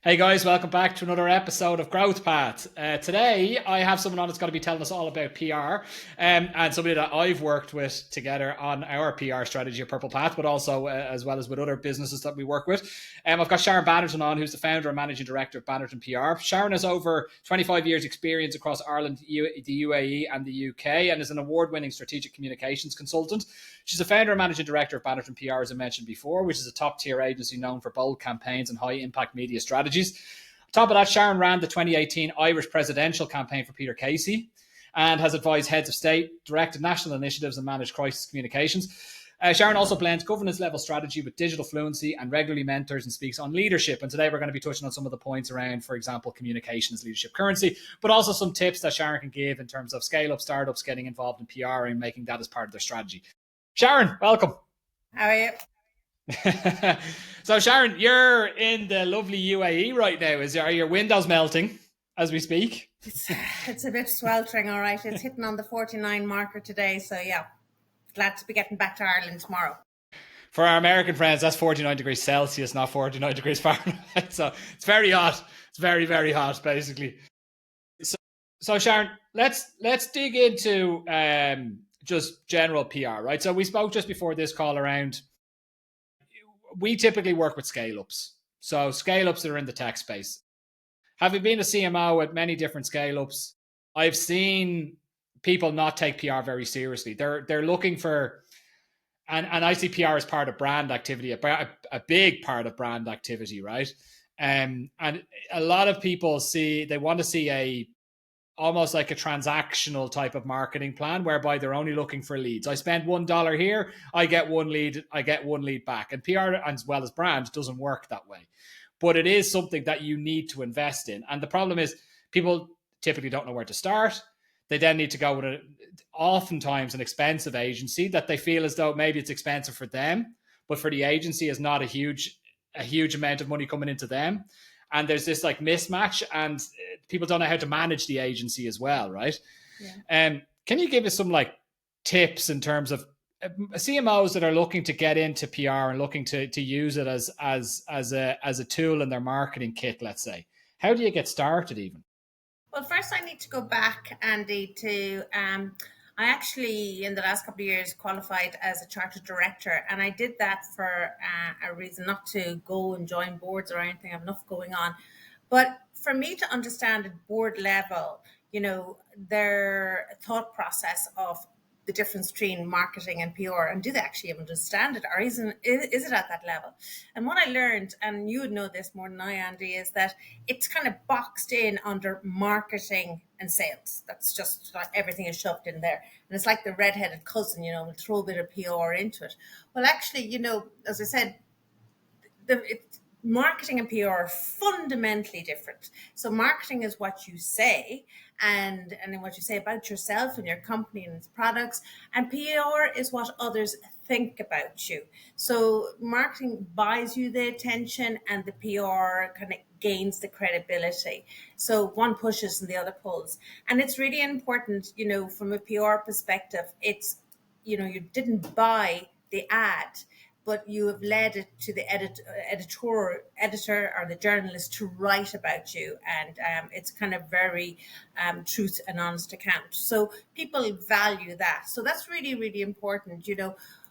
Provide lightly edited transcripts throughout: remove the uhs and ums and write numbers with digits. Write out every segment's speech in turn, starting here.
Hey guys, welcome back to another episode of Growth Path. Today, I have someone on that's going to be telling us all about PR, and somebody that I've worked with together on our PR strategy at Purple Path, but also as well as with other businesses that we work with. I've got Sharon Bannerton on, who's the founder and managing director of Bannerton PR. Sharon has over 25 years' experience across Ireland, the UAE, and the UK, and is an award-winning strategic communications consultant. She's the founder and managing director of Bannerton PR, as I mentioned before, which is a top-tier agency known for bold campaigns and high-impact media strategies. On top of that, Sharon ran the 2018 Irish presidential campaign for Peter Casey and has advised heads of state, directed national initiatives, and managed crisis communications. Sharon also blends governance level strategy with digital fluency and regularly mentors and speaks on leadership. And today we're going to be touching on some of the points around, for example, communications, leadership, currency, but also some tips that Sharon can give in terms of scale up startups getting involved in PR and making that as part of their strategy. Sharon, welcome. How are you? So, Sharon, you're in the lovely UAE right now. Are your windows melting as we speak? It's it's a bit sweltering, all right. It's hitting on the 49 marker today, so yeah, glad to be getting back to Ireland tomorrow. For our American friends, that's 49 degrees Celsius, not 49 degrees Fahrenheit. So it's very hot. It's very, very hot, basically. So, so Sharon, let's dig into just general PR, right? So we spoke just before this call around. We typically work with scale ups. So scale ups that are in the tech space. Having been a CMO at many different scale ups, I've seen people not take PR very seriously. They're looking for, and I see PR as part of brand activity, a big part of brand activity, right? And a lot of people they want to see a almost like a transactional type of marketing plan whereby they're only looking for leads. I spend $1 here, I get one lead back. And PR as well as brand doesn't work that way. But it is something that you need to invest in. And the problem is people typically don't know where to start. They then need to go with oftentimes an expensive agency that they feel as though maybe it's expensive for them, but for the agency is not a huge amount of money coming into them. And there's this like mismatch, and people don't know how to manage the agency as well, right? Yeah. Can you give us some like tips in terms of CMOs that are looking to get into PR and looking to use it as a tool in their marketing kit, let's say? How do you get started even? Well, first I need to go back, Andy, to I actually in the last couple of years qualified as a chartered director, and I did that for a reason, not to go and join boards or anything. I have enough going on, but for me to understand at board level, their thought process of the difference between marketing and PR, and do they actually understand it, or is it at that level? And what I learned, and you would know this more than I, Andy, is that it's kind of boxed in under marketing and sales. That's just like everything is shoved in there, and it's like the redheaded cousin, we'll throw a bit of PR into it. Well, actually, as I said, marketing and PR are fundamentally different. So marketing is what you say, and then what you say about yourself and your company and its products, and PR is what others think about you. So marketing buys you the attention, and the PR kind of gains the credibility. So one pushes and the other pulls, and it's really important, from a PR perspective. It's you didn't buy the ad, but you have led it to the editor or the journalist to write about you, and it's kind of very truth and honest account. So people value that. So that's really, really important.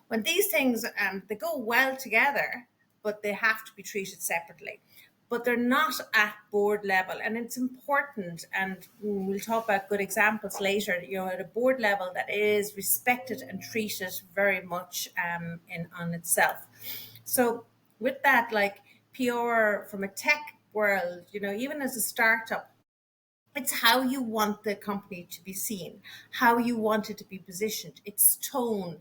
When these things they go well together, but they have to be treated separately. But they're not at board level, and it's important. And we'll talk about good examples later. At a board level that is respected and treated very much in on itself. So with that, like PR from a tech world, even as a startup, it's how you want the company to be seen, how you want it to be positioned, its tone,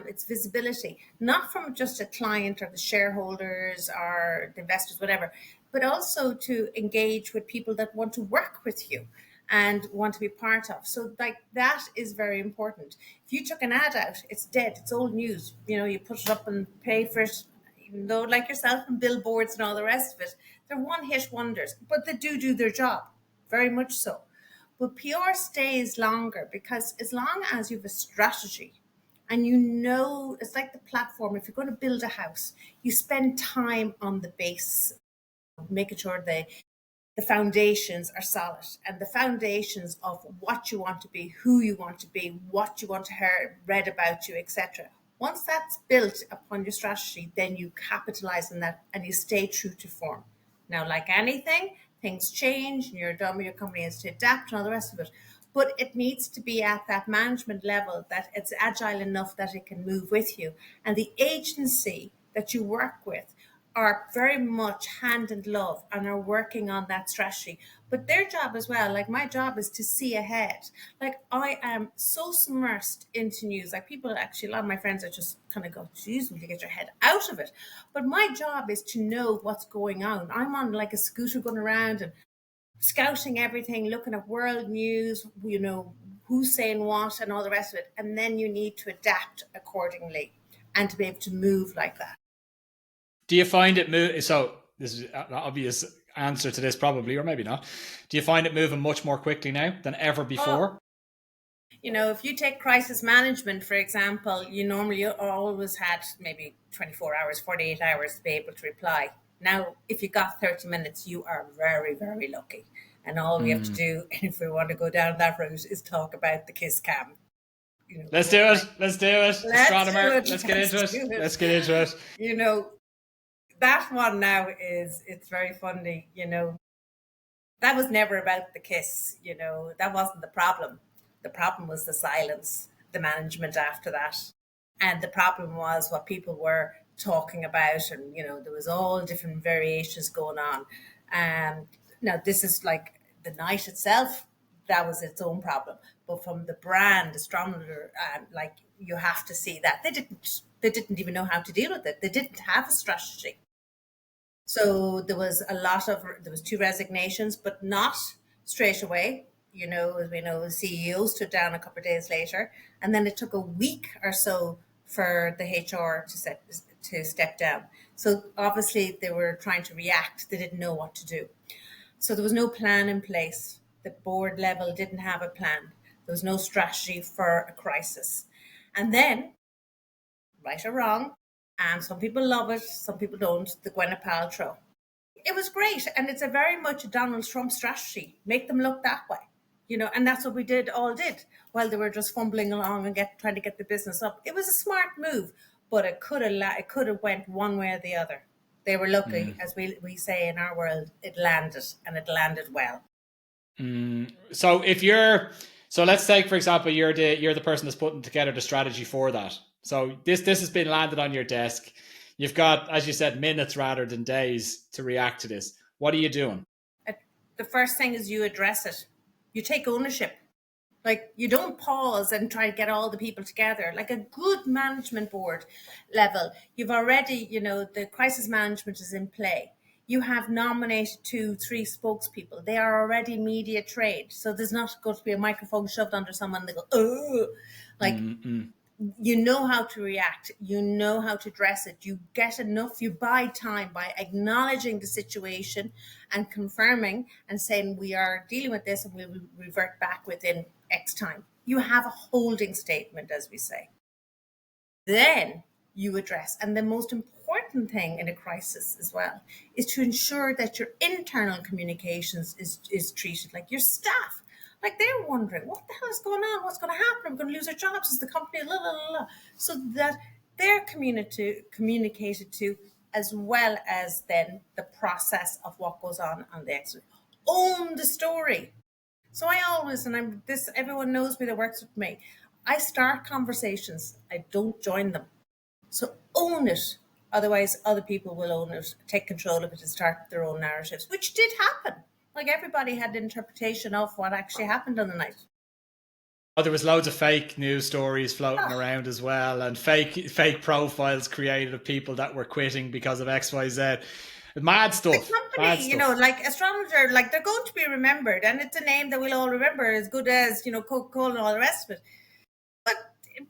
its visibility, not from just a client or the shareholders or the investors, whatever, but also to engage with people that want to work with you and want to be part of. So like that is very important. If you took an ad out, it's dead, it's old news. You put it up and pay for it, even though like yourself and billboards and all the rest of it, they're one hit wonders, but they do their job very much so. But PR stays longer because as long as you have a strategy and it's like the platform. If you're going to build a house, you spend time on the base. making sure the foundations are solid, and the foundations of what you want to be, who you want to be, what you want to hear read about you, etc. Once that's built upon your strategy, then you capitalize on that and you stay true to form. Now, like anything, things change and your company has to adapt and all the rest of it. But it needs to be at that management level that it's agile enough that it can move with you. And the agency that you work with are very much hand in glove and are working on that strategy. But their job as well, like my job, is to see ahead. Like I am so submersed into news. Like people actually, a lot of my friends are just kind of go, geez, will you get your head out of it? But my job is to know what's going on. I'm on like a scooter going around and scouting everything, looking at world news, who's saying what and all the rest of it. And then you need to adapt accordingly and to be able to move like that. Do you find it so this is an obvious answer to this probably, or maybe not. Do you find it moving much more quickly now than ever before? If you take crisis management, for example, you normally always had maybe 24 hours, 48 hours to be able to reply. Now, if you got 30 minutes, you are very, very lucky. And all we have to do, if we want to go down that route, is talk about the kiss cam. Let's do it. Astronomer. Let's get into it. That one now it's very funny, that was never about the kiss, that wasn't the problem. The problem was the silence, the management after that. And the problem was what people were talking about. And, there was all different variations going on. Now, this is like the night itself, that was its own problem. But from the brand, astronomer, you have to see that. They didn't even know how to deal with it. They didn't have a strategy. So there was 2 resignations, but not straight away. As we know, the CEO stood down a couple of days later, and then it took a week or so for the HR to step down. So obviously they were trying to react. They didn't know what to do. So there was no plan in place. The board level didn't have a plan. There was no strategy for a crisis. And then, right or wrong, and some people love it, some people don't, the Gwyneth Paltrow. It was great, and it's a very much a Donald Trump strategy. Make them look that way, and that's what we all did while they were just fumbling along and trying to get the business up. It was a smart move, but it could have went one way or the other. They were lucky, as we say in our world, it landed, and it landed well. So let's take, for example, you're the person that's putting together the strategy for that. So this has been landed on your desk. You've got, as you said, minutes rather than days to react to this. What are you doing? The first thing is you address it. You take ownership. Like, you don't pause and try to get all the people together. Like a good management board level, you've already, the crisis management is in play. You have nominated 2-3 spokespeople. They are already media trained. So there's not going to be a microphone shoved under someone. They go, oh, like, you know how to react. You know how to address it. You get enough. You buy time by acknowledging the situation and confirming and saying, we are dealing with this and we'll revert back within X time. You have a holding statement, as we say. Then you address. And the most important thing in a crisis as well is to ensure that your internal communications is treated like your staff. Like, they're wondering, what the hell is going on? What's going to happen? We're going to lose our jobs. Is the company, la, la, la, la. So that they're communicated to, as well as then the process of what goes on the exit. Own the story. So I always, everyone knows me that works with me, I start conversations. I don't join them. So own it. Otherwise, other people will own it, take control of it, and start their own narratives, which did happen. Like, everybody had an interpretation of what actually happened on the night. Oh, there was loads of fake news stories floating around as well, and fake profiles created of people that were quitting because of XYZ. Mad stuff. The company, like Astrologer, like, they're going to be remembered, and it's a name that we'll all remember as good as, Coca-Cola and all the rest of it. But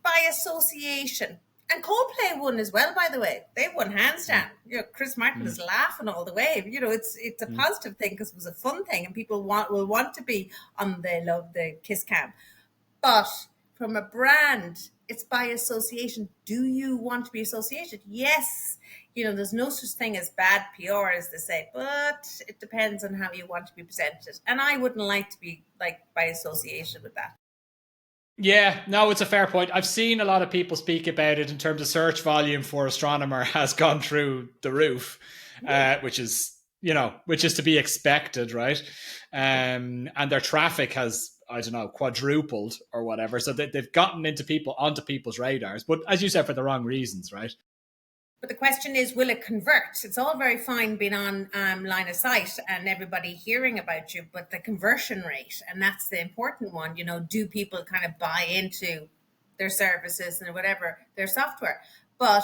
by association. And Coldplay won as well, by the way. They won hands down. Chris Martin is laughing all the way. It's a positive thing because it was a fun thing, and people will want to be on the Kiss Cam. But from a brand, it's by association. Do you want to be associated? Yes. There's no such thing as bad PR, as they say, but it depends on how you want to be presented. And I wouldn't like to be like by association with that. Yeah, no, it's a fair point. I've seen a lot of people speak about it in terms of search volume for Astronomer has gone through the roof, which is to be expected, right? And their traffic has, I don't know, quadrupled or whatever. So they've gotten onto people's radars, but as you said, for the wrong reasons, right? But the question is, will it convert? It's all very fine being on line of sight and everybody hearing about you, but the conversion rate, and that's the important one, do people kind of buy into their services and whatever, their software? But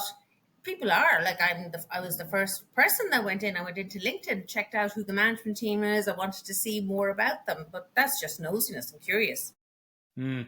people are, like, I was the first person that went in. I went into LinkedIn, checked out who the management team is. I wanted to see more about them, but that's just nosiness. I'm curious. Do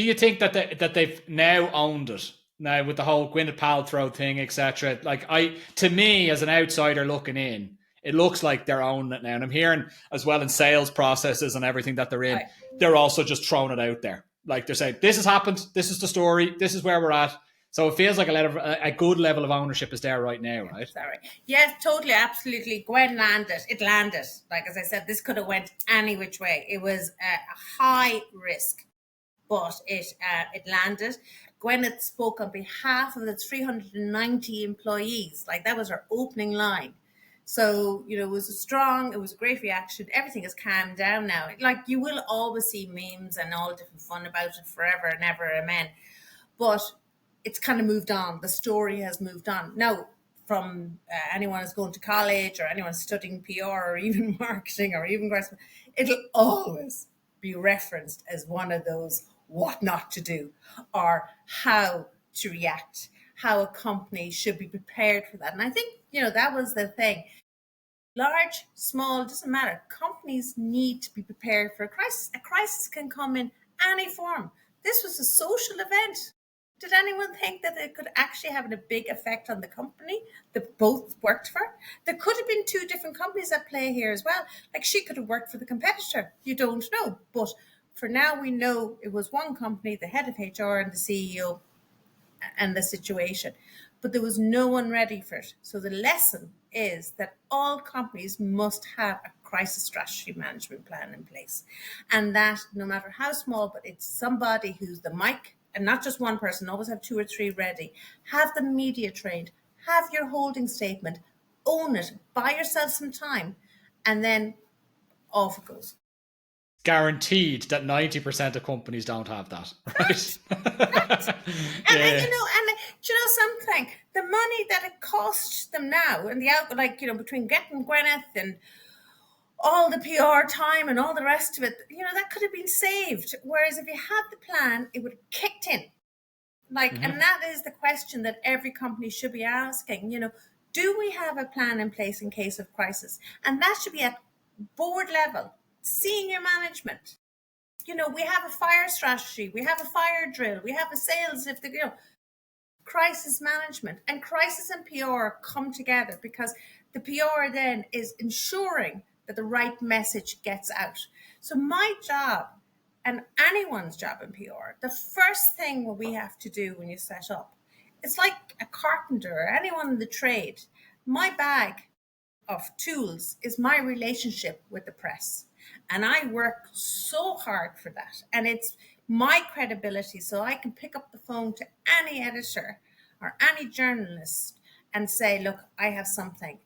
you think that they've now owned it? Now with the whole Gwyneth Paltrow thing, etc. Like, to me as an outsider looking in, it looks like they're owning it now. And I'm hearing as well in sales processes and everything that they're in, they're also just throwing it out there. Like, they're saying, this has happened, this is the story, this is where we're at. So it feels like a good level of ownership is there right now, right? Sorry. Yes, totally, absolutely. Gwen landed. It landed. Like, as I said, this could have went any which way. It was a high risk, but it landed. Gwyneth spoke on behalf of the 390 employees. Like, that was her opening line. So, it was a great reaction. Everything has calmed down now. Like, you will always see memes and all different fun about it forever and ever, amen. But it's kind of moved on. The story has moved on. Now, from anyone who's going to college or anyone studying PR or even marketing or even graduate, it'll always be referenced as one of those what not to do or how to react, how a company should be prepared for that. And I think, that was the thing. Large, small, doesn't matter. Companies need to be prepared for a crisis. A crisis can come in any form. This was a social event. Did anyone think that it could actually have a big effect on the company that both worked for? There could have been two different companies at play here as well. Like, she could have worked for the competitor. You don't know. But for now, we know it was one company, the head of HR and the CEO and the situation. But there was no one ready for it. So the lesson is that all companies must have a crisis strategy management plan in place. And that, no matter how small, but it's somebody who's the mic, and not just one person, always have two or three ready. Have the media trained, have your holding statement, own it, buy yourself some time, and then off it goes. Guaranteed that 90% of companies don't have that, right? And you know something, the money that it costs them now, and between getting Gwyneth and all the PR time and all the rest of it, that could have been saved. Whereas if you had the plan, it would have kicked in. And that is the question that every company should be asking. Do we have a plan in place in case of crisis? And that should be at board level, senior management. We have a fire strategy, we have a fire drill, we have a sales, crisis management, and crisis and PR come together because the PR then is ensuring that the right message gets out. So my job, and anyone's job in PR, the first thing what we have to do when you set up, it's like a carpenter or anyone in the trade. My bag of tools is my relationship with the press. And I work so hard for that. And it's my credibility. So I can pick up the phone to any editor or any journalist and say, look, I have something.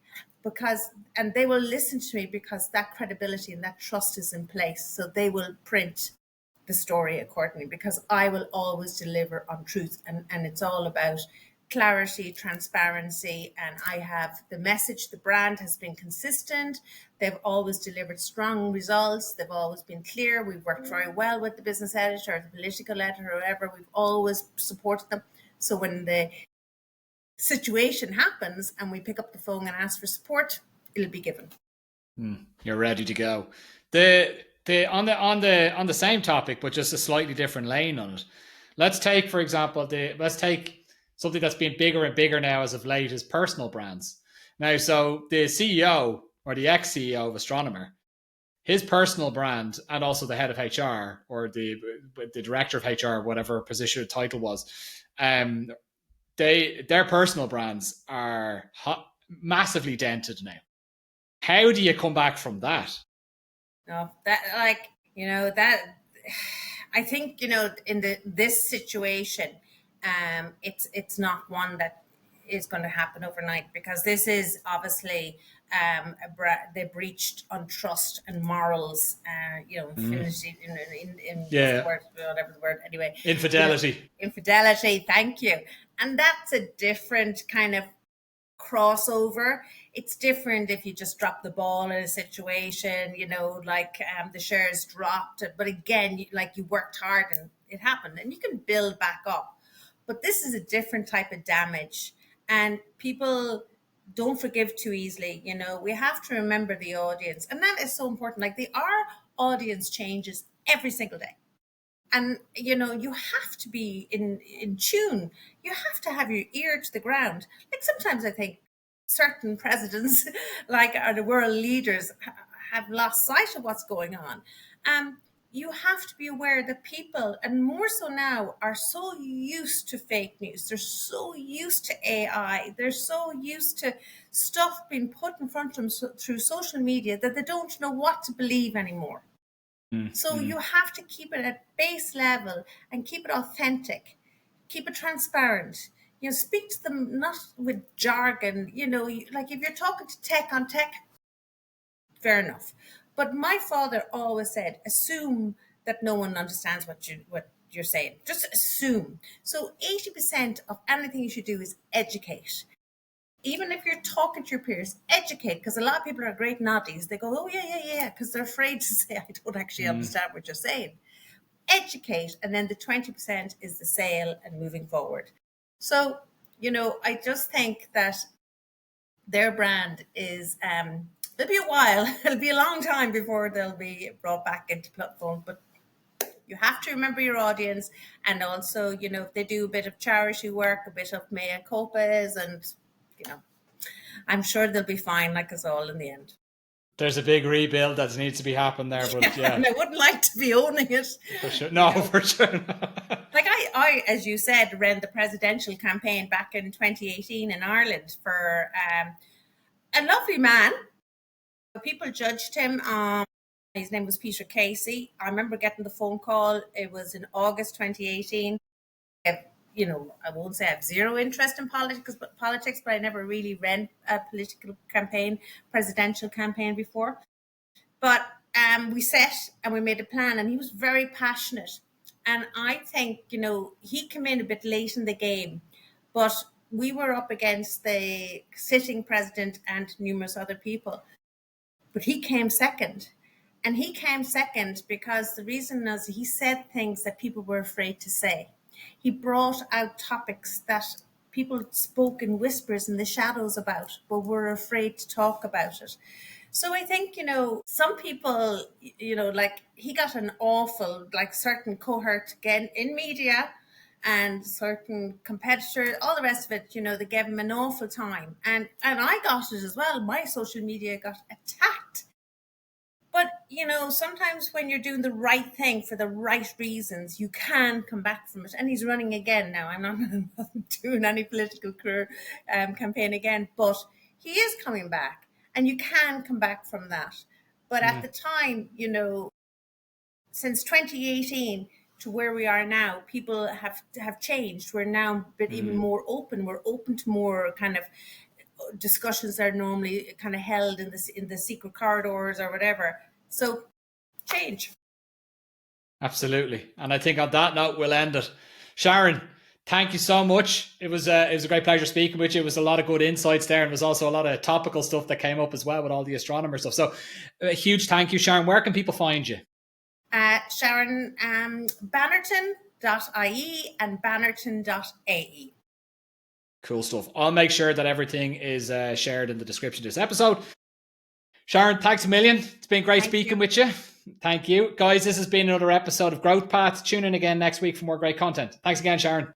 And they will listen to me because that credibility and that trust is in place. So they will print the story accordingly because I will always deliver on truth. And it's all about clarity, transparency, and I have the message. The brand has been consistent. They've always delivered strong results. They've always been clear. We've worked very well with the business editor, or the political editor, or whoever. We've always supported them. So when the situation happens and we pick up the phone and ask for support, it'll be given. You're ready to go. On the same topic, but just a slightly different lane on it. Let's take, for example, something that's been bigger and bigger now as of late is personal brands. Now, so the CEO or the ex-CEO of Astronomer, his personal brand and also the head of HR or the director of HR, whatever position or title was, their personal brands are massively dented now. How do you come back from that? No, that that I think in this situation, it's not one that is going to happen overnight, because this is obviously they breached on trust and morals, infinity in what's the word, whatever the word, anyway, infidelity. Thank you. And that's a different kind of crossover. It's different if you just drop the ball in a situation, the shares dropped, but again, you worked hard and it happened, and you can build back up. But this is a different type of damage, and people don't forgive too easily. We have to remember the audience, and that is so important. Our audience changes every single day. And you have to be in tune. You have to have your ear to the ground. Sometimes I think certain presidents, are the world leaders, have lost sight of what's going on. You have to be aware that people, and more so now, are so used to fake news. They're so used to AI. They're so used to stuff being put in front of them through social media that they don't know what to believe anymore. So you have to keep it at base level and keep it authentic, keep it transparent. Speak to them not with jargon. If you're talking to tech on tech, fair enough. But my father always said, assume that no one understands what you're saying. Just assume. So 80% of anything you should do is educate. Even if you're talking to your peers, educate, because a lot of people are great noddies. They go, oh, yeah, because they're afraid to say, I don't actually understand what you're saying. Educate, and then the 20% is the sale and moving forward. So, I just think that their brand is, it'll be a while. It'll be a long time before they'll be brought back into platform, but you have to remember your audience. And also, if they do a bit of charity work, a bit of mea culpas, and I'm sure they'll be fine, like us all in the end. There's a big rebuild that needs to be happening there, but yeah. And I wouldn't like to be owning it. For sure. No, for sure. I, as you said, ran the presidential campaign back in 2018 in Ireland for a lovely man. People judged him. His name was Peter Casey. I remember getting the phone call. It was in August 2018. I won't say I have zero interest in politics, but I never really ran a political campaign, presidential campaign before. But we set and we made a plan, and he was very passionate. And I think, he came in a bit late in the game, but we were up against the sitting president and numerous other people. But he came second. And he came second because the reason is he said things that people were afraid to say. He brought out topics that people spoke in whispers in the shadows about, but were afraid to talk about it. So I think, some people, he got an awful, certain cohort again in media and certain competitors, all the rest of it, they gave him an awful time. And I got it as well. My social media got attacked. But, sometimes when you're doing the right thing for the right reasons, you can come back from it. And he's running again now. I'm not doing any political career campaign again, but he is coming back, and you can come back from that. But at the time, since 2018 to where we are now, people have changed. We're now a bit even more open. We're open to more kind of discussions that are normally kind of held in the secret corridors or whatever. So change. Absolutely. And I think on that note, we'll end it. Sharon, thank you so much. It was a great pleasure speaking with you. It was a lot of good insights there, and there was also a lot of topical stuff that came up as well with all the astronomer stuff. So a huge thank you, Sharon. Where can people find you? Sharon Bannerton.ie and Bannerton.ae. Cool stuff. I'll make sure that everything is shared in the description of this episode. Sharon, thanks a million. It's been great speaking with you. Thank you. Guys, this has been another episode of Growth Path. Tune in again next week for more great content. Thanks again, Sharon.